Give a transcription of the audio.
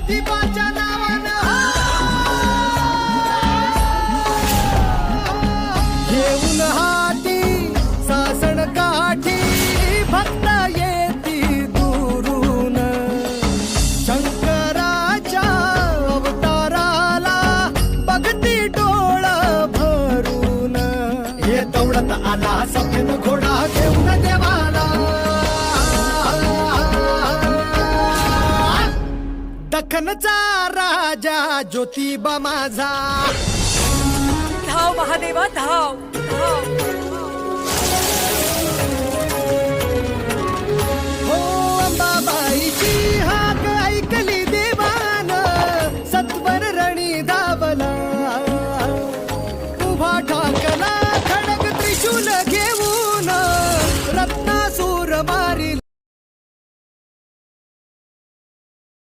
ज्योतिबाच्या नावानं घेऊन हाती सासण काठी भक्त येती दुरून शंकराच्या अवताराला बघती डोळ भरून हे दौडत आला सफेद घोडा घेऊन देवाला दख्खनचा राजा ज्योतिबा माझा धाव महादेवा धाव धाव